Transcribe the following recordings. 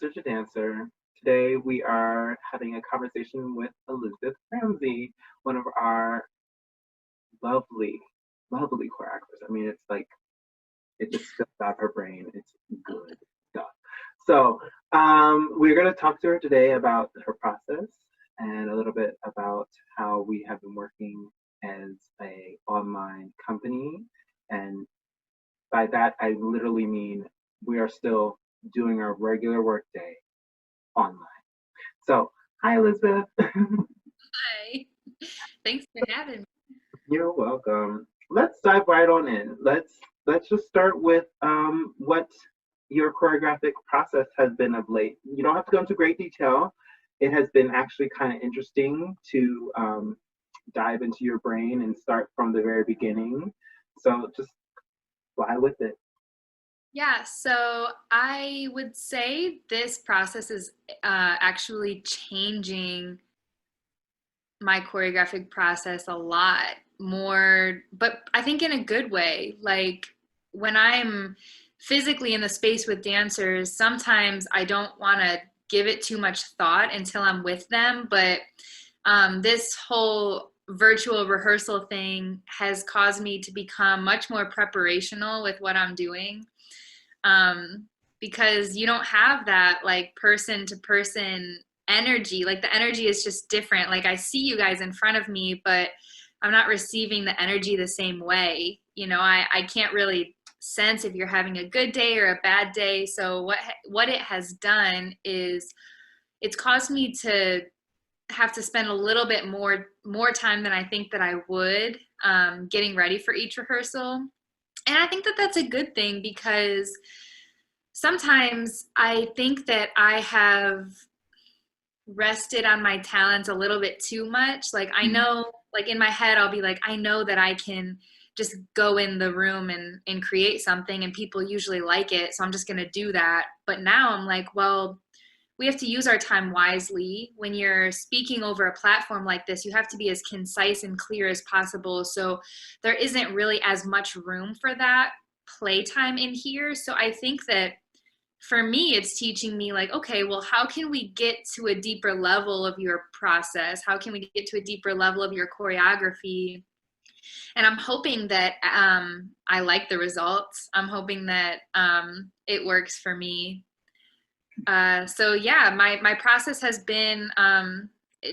Dancer to Dancer. Today we are having a conversation with Elizabeth Ramsey, one of our lovely, lovely choreographers. I mean, it's like, it just spills out her brain. It's good stuff. So we're going to talk to her today about her process and a little bit about how we have been working as a online company. And by that, I literally mean we are still doing our regular work day online. So, hi, Elizabeth. Hi. Thanks for having me. You're welcome. Let's dive right on in. Let's just start with what your choreographic process has been of late. You don't have to go into great detail. It has been actually kind of interesting to dive into your brain and start from the very beginning. So just fly with it. Yeah, so I would say this process is actually changing my choreographic process a lot more, but I think in a good way. Like when I'm physically in the space with dancers, sometimes I don't want to give it too much thought until I'm with them, but this whole virtual rehearsal thing has caused me to become much more preparational with what I'm doing, because you don't have that like person to person energy. Like the energy is just different. Like I see you guys in front of me, but I'm not receiving the energy the same way. I can't really sense if you're having a good day or a bad day. So what it has done is it's caused me to have to spend a little bit more time than I think that I would, getting ready for each rehearsal. And I think that that's a good thing, because sometimes I think that I have rested on my talents a little bit too much. Like I know, like in my head, I'll be like, I know that I can just go in the room and create something, and people usually like it, so I'm just going to do that. But now I'm like, well, we have to use our time wisely. When you're speaking over a platform like this, you have to be as concise and clear as possible. So there isn't really as much room for that playtime in here. So I think that for me, it's teaching me like, okay, well, how can we get to a deeper level of your process? How can we get to a deeper level of your choreography? And I'm hoping that I like the results. I'm hoping that it works for me. So yeah, my process has been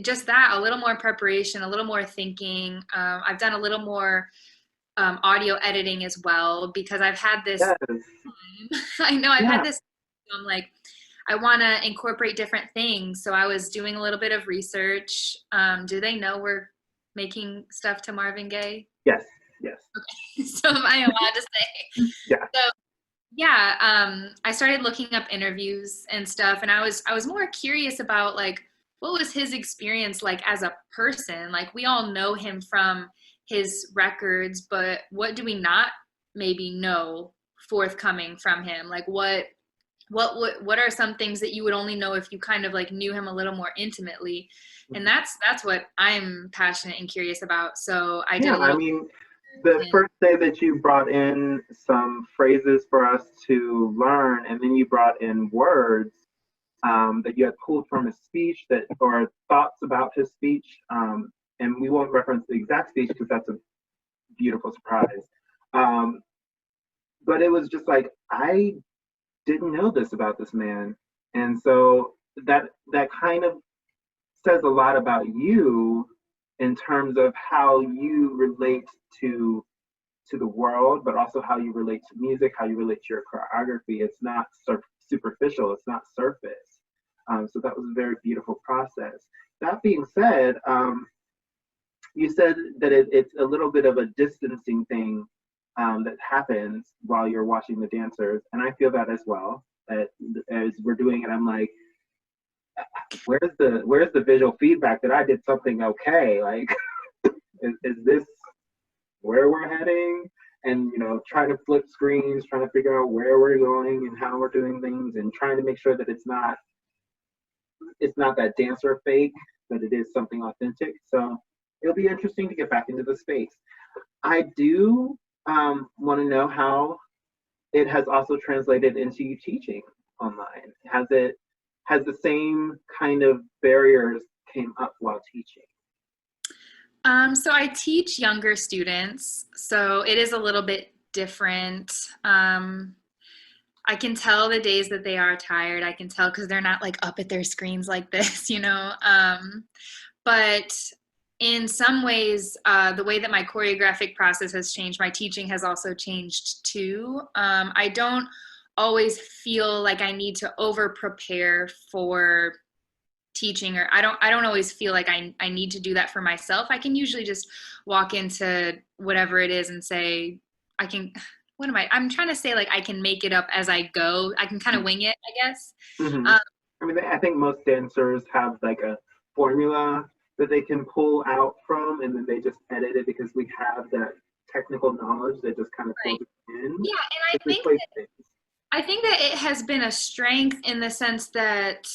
just that, a little more preparation, a little more thinking. I've done a little more audio editing as well, because I've had this, Yes. I know I've Yeah. had this, I'm like, I want to incorporate different things. So I was doing a little bit of research. Do they know we're making stuff to Marvin Gaye? Yes. Yes. Okay. So am I allowed to say? Yeah. So yeah, I started looking up interviews and stuff, and I was more curious about like what was his experience like as a person. Like we all know him from his records, but what do we not maybe know forthcoming from him? Like what are some things that you would only know if you kind of like knew him a little more intimately? And that's what I'm passionate and curious about. So I did Yeah. a I little. mean, the first day that you brought in some phrases for us to learn, and then you brought in words that you had pulled from his speech that or thoughts about his speech. And we won't reference the exact speech because that's a beautiful surprise. Um, but it was just like I didn't know this about this man, and so that kind of says a lot about you in terms of how you relate to to the world, but also how you relate to music, how you relate to your choreography. It's not superficial, it's not surface. So that was a very beautiful process. That being said, you said that it's a little bit of a distancing thing that happens while you're watching the dancers, and I feel that as well. That as we're doing it, I'm like, where's the visual feedback that I did something okay? Like, is this where we're heading? And trying to flip screens, trying to figure out where we're going and how we're doing things, and trying to make sure that it's not that dancer fake, that it is something authentic. So it'll be interesting to get back into the space. I do want to know how it has also translated into you teaching online. Has it has the same kind of barriers came up while teaching? So I teach younger students, so it is a little bit different. I can tell the days that they are tired. I can tell because they're not like up at their screens like this, you know. But in some ways, the way that my choreographic process has changed, my teaching has also changed too. I don't always feel like I need to over prepare for teaching, or I don't always feel like I need to do that for myself. I can usually just walk into whatever it is and say, I can, I'm trying to say, like, I can make it up as I go. I can kind of wing it, I guess. Mm-hmm. Um, I mean, I think most dancers have like a formula that they can pull out from, and then they just edit it because we have that technical knowledge that just kind of right. fills it in. Yeah, and It replaces things. I think that it has been a strength in the sense that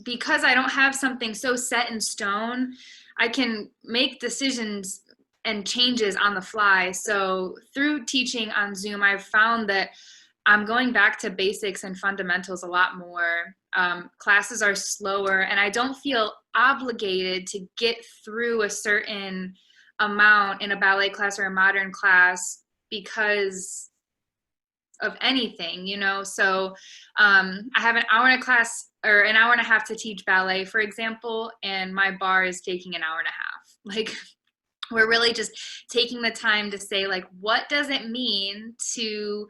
because I don't have something so set in stone, I can make decisions and changes on the fly. So through teaching on Zoom, I've found that I'm going back to basics and fundamentals a lot more. Classes are slower, and I don't feel obligated to get through a certain amount in a ballet class or a modern class because of anything, you know. So I have an hour and a class or an hour and a half to teach ballet, for example, and my bar is taking an hour and a half. Like, we're really just taking the time to say, like, what does it mean to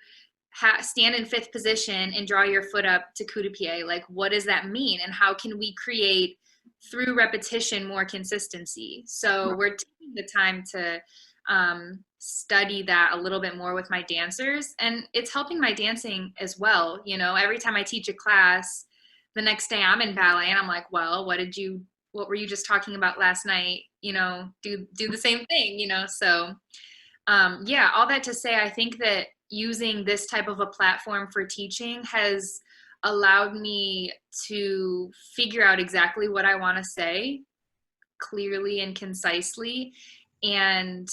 stand in fifth position and draw your foot up to coup de pied? Like, what does that mean, and how can we create through repetition more consistency? So we're taking the time to study that a little bit more with my dancers, and it's helping my dancing as well. You know, every time I teach a class, the next day I'm in ballet and I'm like, well, what were you just talking about last night? You know, do the same thing, you know. So yeah, all that to say, I think that using this type of a platform for teaching has allowed me to figure out exactly what I want to say clearly and concisely, and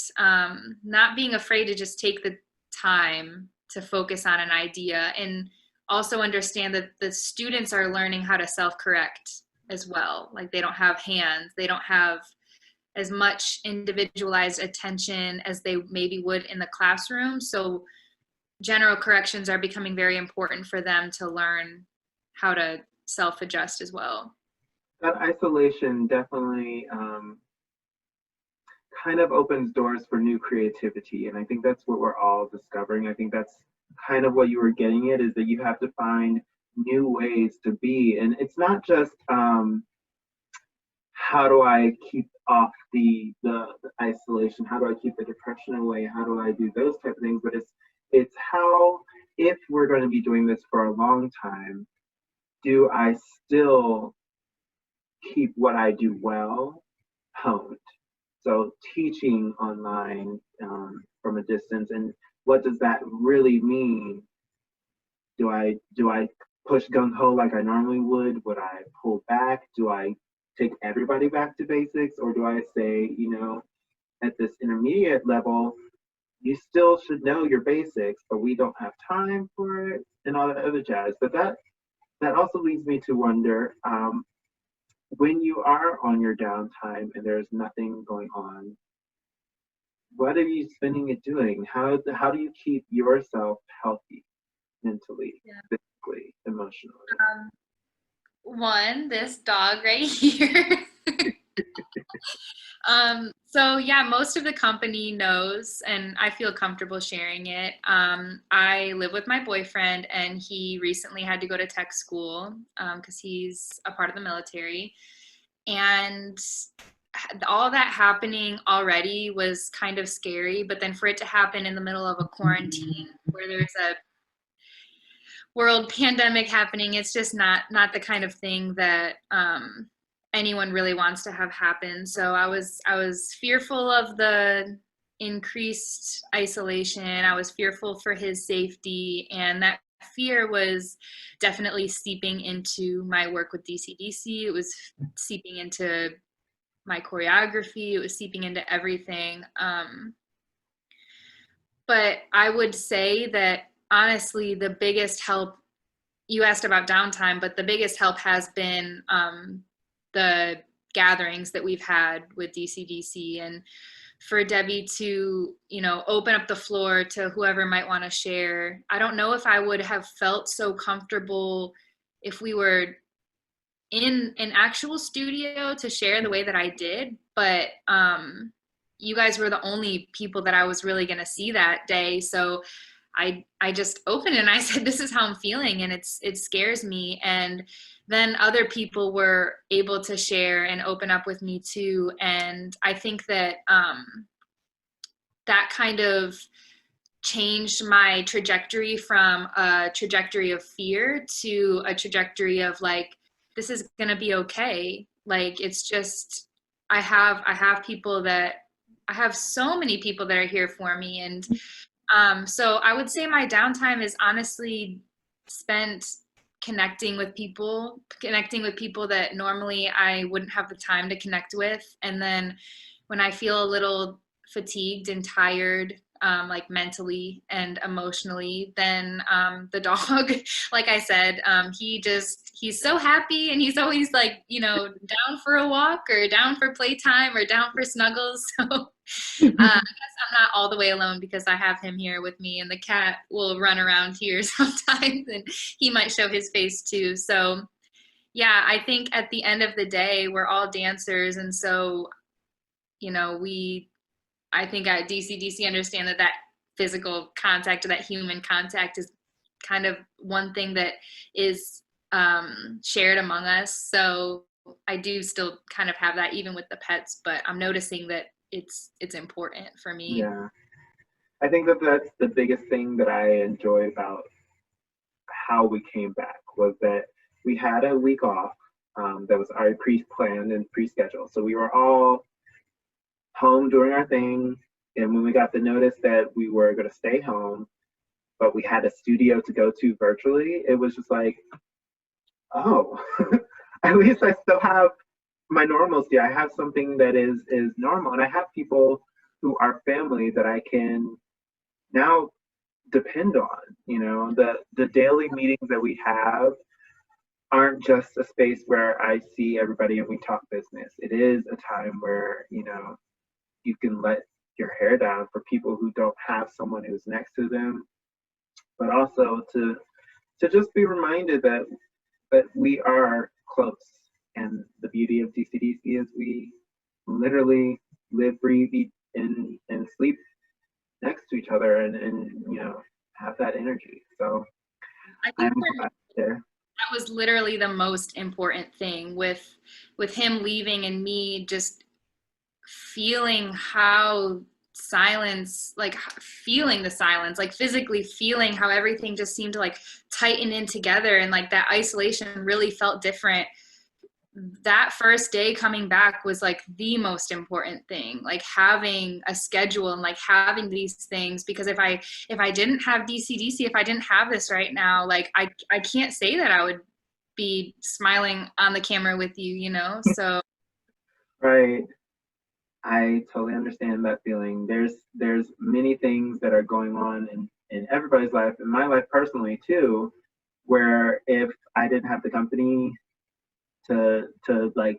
not being afraid to just take the time to focus on an idea, and also understand that the students are learning how to self-correct as well. Like, they don't have hands, they don't have as much individualized attention as they maybe would in the classroom. So general corrections are becoming very important for them to learn how to self-adjust as well. That isolation definitely kind of opens doors for new creativity. And I think that's what we're all discovering. I think that's kind of what you were getting at, is that you have to find new ways to be. And it's not just how do I keep off the isolation? How do I keep the depression away? How do I do those type of things? But it's how, if we're going to be doing this for a long time, do I still keep what I do well honed? So teaching online from a distance, and what does that really mean? Do I push gung ho like I normally would? Would I pull back? Do I take everybody back to basics, or do I say, at this intermediate level, you still should know your basics, but we don't have time for it, and all that other jazz. But that also leads me to wonder, when you are on your downtime and there's nothing going on, what are you spending it doing? How do you keep yourself healthy mentally, Yeah. physically, emotionally? One, this dog right here. So yeah, most of the company knows, and I feel comfortable sharing it. I live with my boyfriend, and he recently had to go to tech school because he's a part of the military. And all that happening already was kind of scary, but then for it to happen in the middle of a quarantine where there's a world pandemic happening, it's just not the kind of thing that anyone really wants to have happen. So I was fearful of the increased isolation. I was fearful for his safety, and that fear was definitely seeping into my work with DCDC. It was seeping into my choreography. It was seeping into everything. But I would say that honestly, the biggest help, you asked about downtime, but the biggest help has been the gatherings that we've had with DCDC, and for Debbie to, you know, open up the floor to whoever might want to share. I don't know if I would have felt so comfortable if we were in an actual studio to share the way that I did, but you guys were the only people that I was really going to see that day. So I just opened it and I said, this is how I'm feeling, and it scares me. And then other people were able to share and open up with me too. And I think that that kind of changed my trajectory from a trajectory of fear to a trajectory of like, this is gonna be okay. Like, it's just, I have people that, I have so many people that are here for me. And so I would say my downtime is honestly spent connecting with people that normally I wouldn't have the time to connect with. And then when I feel a little fatigued and tired, like mentally and emotionally, then the dog, like I said, he's so happy, and he's always like, you know, down for a walk or down for playtime or down for snuggles. So I guess I'm not all the way alone because I have him here with me, and the cat will run around here sometimes and he might show his face too. So yeah, I think at the end of the day, we're all dancers. And so, you know, I think at DCDC understand that physical contact or that human contact is kind of one thing that is shared among us. So I do still kind of have that even with the pets, but I'm noticing that it's important for me. Yeah. I think that that's the biggest thing that I enjoy about how we came back was that we had a week off that was already pre-planned and pre-scheduled. So we were all home doing our thing. And when we got the notice that we were going to stay home, but we had a studio to go to virtually, it was just like, oh, at least I still have my normalcy. I have something that is normal. And I have people who are family that I can now depend on. You know, the daily meetings that we have aren't just a space where I see everybody and we talk business. It is a time where, you know, you can let your hair down for people who don't have someone who's next to them, but also to just be reminded that we are close. And the beauty of DCDC is we literally live, breathe, eat, and sleep next to each other, and you know, have that energy. So I think that was literally the most important thing with him leaving and me just feeling how silence, like feeling the silence, like physically feeling how everything just seemed to like tighten in together, and like that isolation really felt different. That first day coming back was like the most important thing, like having a schedule and like having these things, because if I didn't have DCDC, if I didn't have this right now, like I can't say that I would be smiling on the camera with you, you know. So right. I totally understand that feeling. There's many things that are going on in everybody's life, in my life personally too, where if I didn't have the company to like,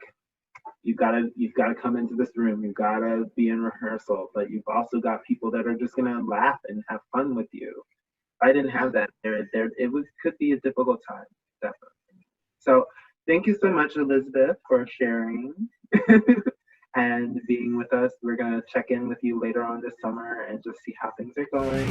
you've gotta come into this room, you've gotta be in rehearsal, but you've also got people that are just gonna laugh and have fun with you. If I didn't have that, could be a difficult time, definitely. So thank you so much, Elizabeth, for sharing and being with us. We're gonna check in with you later on this summer and just see how things are going.